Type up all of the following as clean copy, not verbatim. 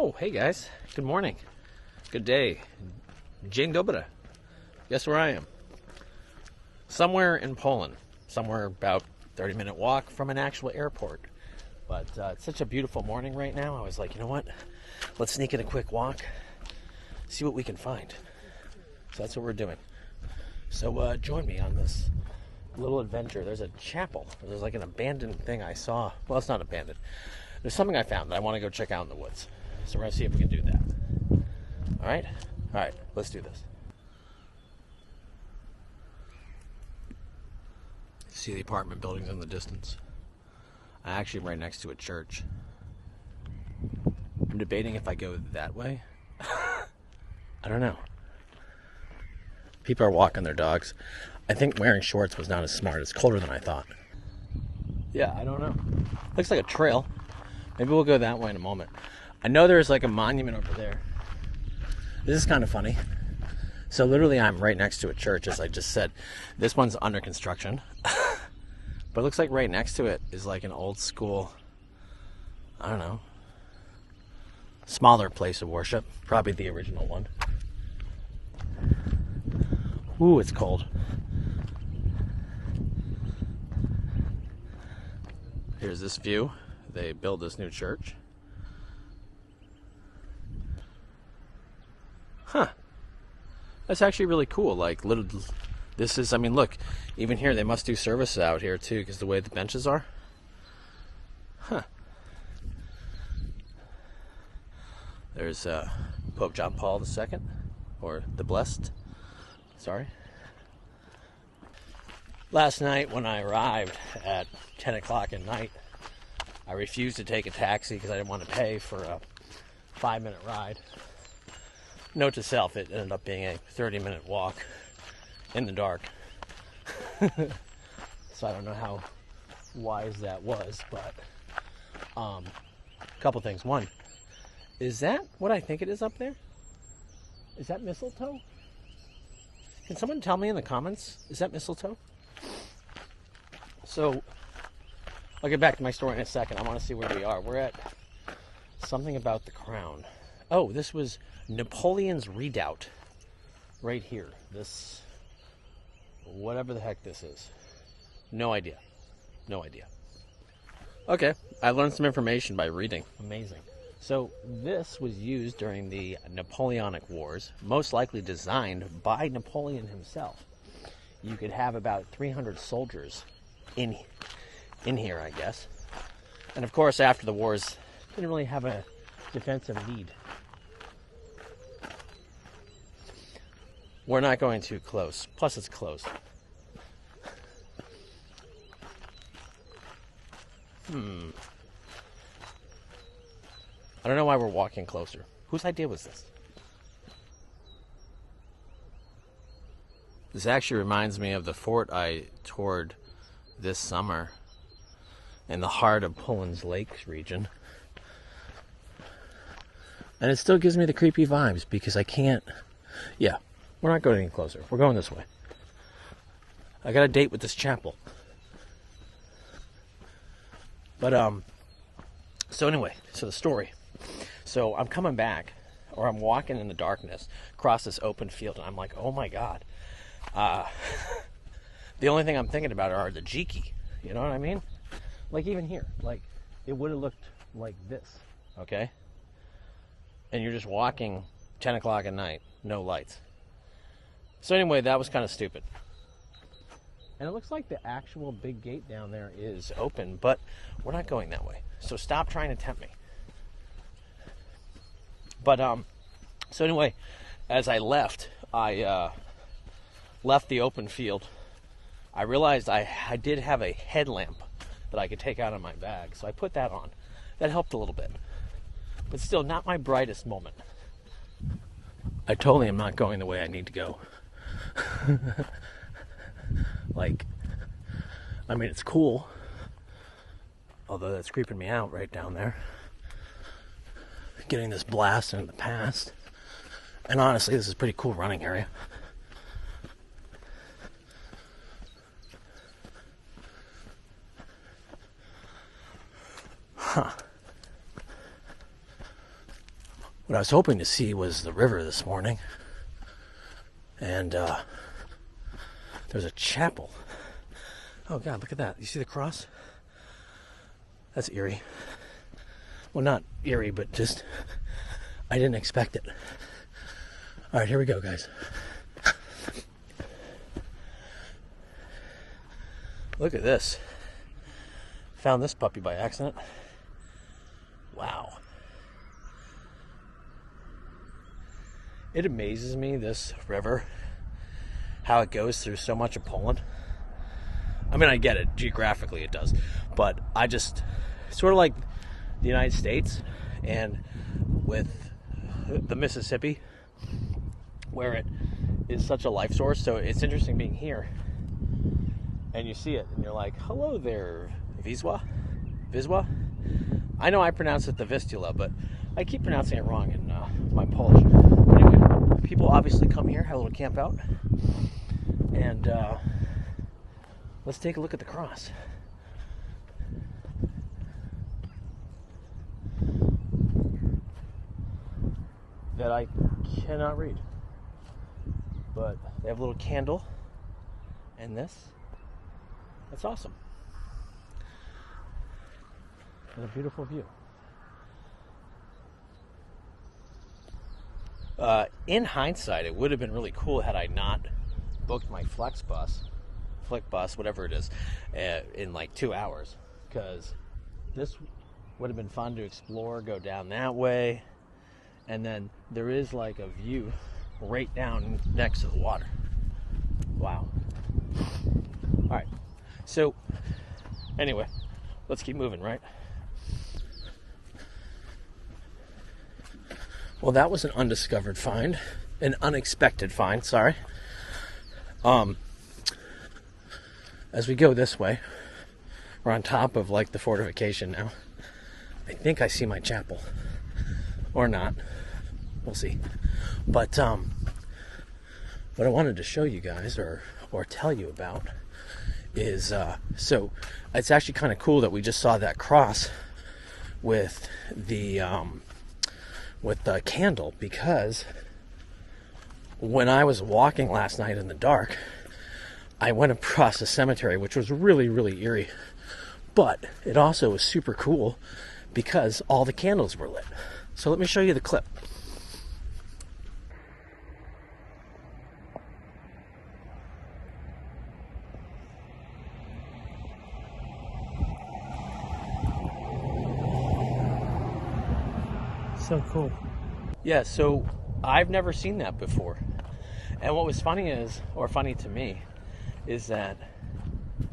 Oh, hey guys. Good morning. Good day. Dzień dobry. Guess where I am? Somewhere in Poland. Somewhere about 30-minute walk from an actual airport. But it's such a beautiful morning right now. I was like, you know what? Let's sneak in a quick walk. See what we can find. So that's what we're doing. So join me on this little adventure. There's a chapel. There's like an abandoned thing I saw. Well, it's not abandoned. There's something I found that I want to go check out in the woods. So we're going to see if we can do that. All right? All right, let's do this. See the apartment buildings in the distance. I'm actually right next to a church. I'm debating if I go that way. I don't know. People are walking their dogs. I think wearing shorts was not as smart. It's colder than I thought. Yeah, I don't know. Looks like a trail. Maybe we'll go that way in a moment. I know there's like a monument over there. This is kind of funny. So literally I'm right next to a church, as I just said. This one's under construction. But it looks like right next to it is like an old school, I don't know, smaller place of worship. Probably the original one. Ooh, it's cold. Here's this view. They built this new church. Huh. That's actually really cool. Like, little, this is, I mean, look, even here, they must do services out here, too, because the way the benches are. Huh. There's Pope John Paul II, or the Blessed. Sorry. Last night, when I arrived at 10 o'clock at night, I refused to take a taxi because I didn't want to pay for a 5-minute ride. Note to self, it ended up being a 30-minute walk in the dark. So I don't know how wise that was, but a couple things. One, is that what I think it is up there? Is that mistletoe? Can someone tell me in the comments? Is that mistletoe? So, I'll get back to my story in a second. I want to see where we are. We're at something about the crown. Oh, this was Napoleon's redoubt. Right here. This, whatever the heck this is. No idea. No idea. Okay, I learned some information by reading. Amazing. So, this was used during the Napoleonic Wars, most likely designed by Napoleon himself. You could have about 300 soldiers in here, I guess. And of course, after the wars, didn't really have a defensive need. We're not going too close. Plus, it's closed. I don't know why we're walking closer. Whose idea was this? This actually reminds me of the fort I toured this summer in the heart of Poland's Lakes region. And it still gives me the creepy vibes because I can't... Yeah, we're not going any closer. We're going this way. I got a date with this chapel. But, so anyway, so the story. So I'm coming back, or I'm walking in the darkness across this open field, and I'm like, oh my God. The only thing I'm thinking about are the Jiki. You know what I mean? Like even here, like it would have looked like this, okay? And you're just walking 10 o'clock at night, no lights. So anyway, that was kind of stupid. And it looks like the actual big gate down there is open, but we're not going that way. So stop trying to tempt me. But, so anyway, as I left, I left the open field. I realized I did have a headlamp that I could take out of my bag, so I put that on. That helped a little bit. But still, not my brightest moment. I totally am not going the way I need to go. Like, I mean, it's cool. Although that's creeping me out right down there. Getting this blast into the past. And honestly, this is a pretty cool running area. Huh. What I was hoping to see was the river this morning. And there's a chapel. Oh God, look at that. You see the cross? That's eerie. Well, not eerie, but just, I didn't expect it. All right, here we go, guys. Look at this. Found this puppy by accident. Wow. It amazes me, this river, how it goes through so much of Poland. I mean, I get it. Geographically, it does. But I just, sort of like the United States and with the Mississippi, where it is such a life source. So it's interesting being here and you see it and you're like, hello there, Wisła? I know I pronounce it the Vistula, but I keep pronouncing it wrong in my Polish. But anyway, people obviously come here, have a little camp out, and let's take a look at the cross. That I cannot read. But they have a little candle and this. That's awesome. And a beautiful view. In hindsight, it would have been really cool had I not booked my Flick bus, whatever it is, in like 2 hours. Because this would have been fun to explore, go down that way. And then there is like a view right down next to the water. Wow. All right. So, anyway, let's keep moving, right? Well, that was an undiscovered find. An unexpected find, sorry. As we go this way, we're on top of like the fortification now. I think I see my chapel. Or not. We'll see. But what I wanted to show you guys or tell you about is so it's actually kind of cool that we just saw that cross with the candle, because when I was walking last night in the dark, I went across a cemetery which was really, really eerie, but it also was super cool because all the candles were lit. So let me show you the clip. So cool. Yeah, so I've never seen that before. And what was funny to me, is that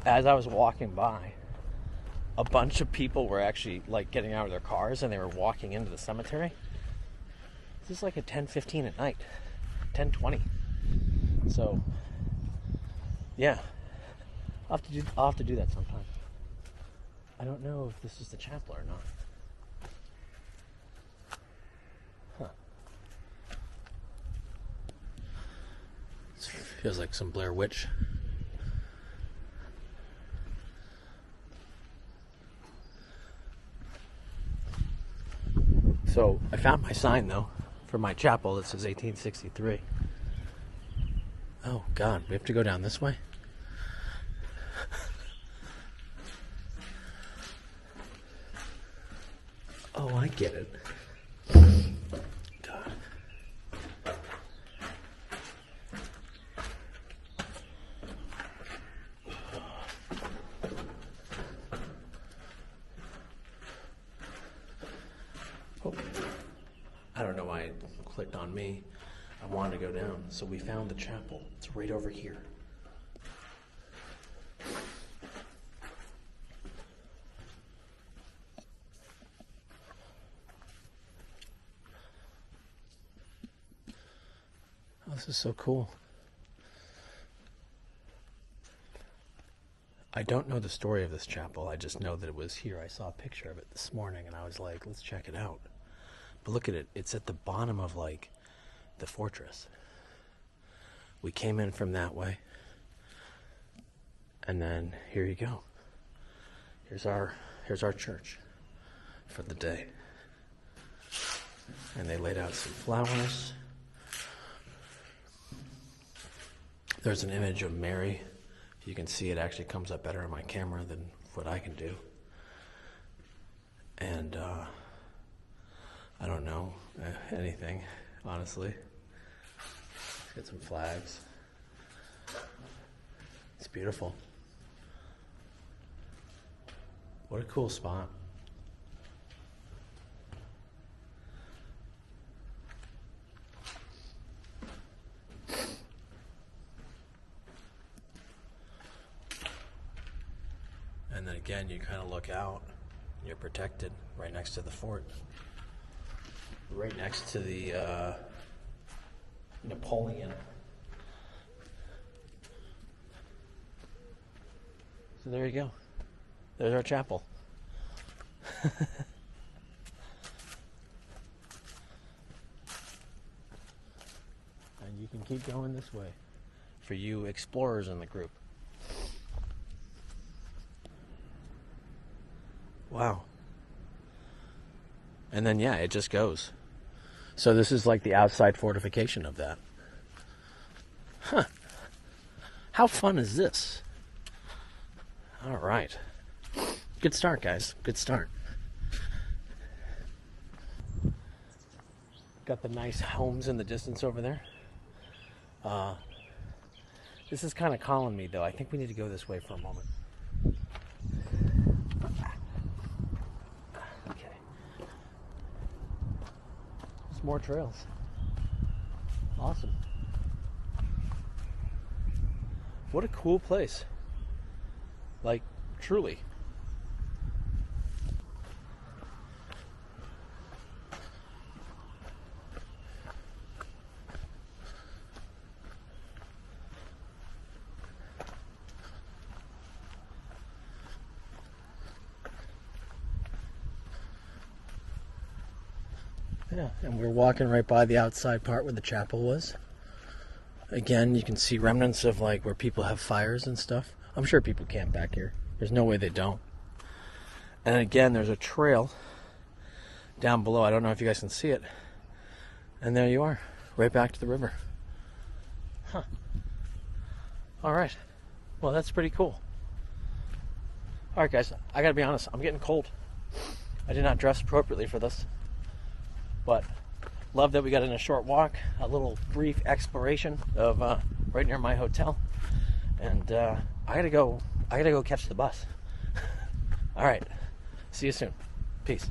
as I was walking by, a bunch of people were actually like getting out of their cars and they were walking into the cemetery. This is like at 10:15 at night, 10:20. So, yeah, I'll have to do that sometime. I don't know if this is the chapel or not. Feels like some Blair Witch. So I found my sign though for my chapel that says 1863. Oh God, we have to go down this way? Oh, I get it. God. Oh, I don't know why it clicked on me. I wanted to go down. So we found the chapel. It's right over here. Oh, this is so cool. I don't know the story of this chapel. I just know that it was here. I saw a picture of it this morning and I was like, let's check it out. But look at it. It's at the bottom of like the fortress. We came in from that way. And then here you go. Here's our church for the day. And they laid out some flowers. There's an image of Mary. If you can see, it actually comes up better on my camera than what I can do. And I don't know anything, honestly. Get some flags. It's beautiful. What a cool spot. And then again, you kind of look out, and you're protected right next to the fort. Right next to the Napoleon. So there you go. There's our chapel. And you can keep going this way for you explorers in the group. Wow. And then, yeah, it just goes. So this is like the outside fortification of that. Huh. How fun is this? All right. Good start, guys. Good start. Got the nice homes in the distance over there. This is kind of calling me, though. I think we need to go this way for a moment. Okay. There's more trails. Awesome. What a cool place. Like, truly. Yeah, and we're walking right by the outside part where the chapel was. Again, you can see remnants of like where people have fires and stuff. I'm sure people camp back here. There's no way they don't. And again, there's a trail down below. I don't know if you guys can see it. And there you are, right back to the river. Huh. All right. Well, that's pretty cool. All right, guys, I gotta be honest. I'm getting cold. I did not dress appropriately for this. But love that we got in a short walk, a little brief exploration of right near my hotel. And I gotta go catch the bus. All right. See you soon. Peace.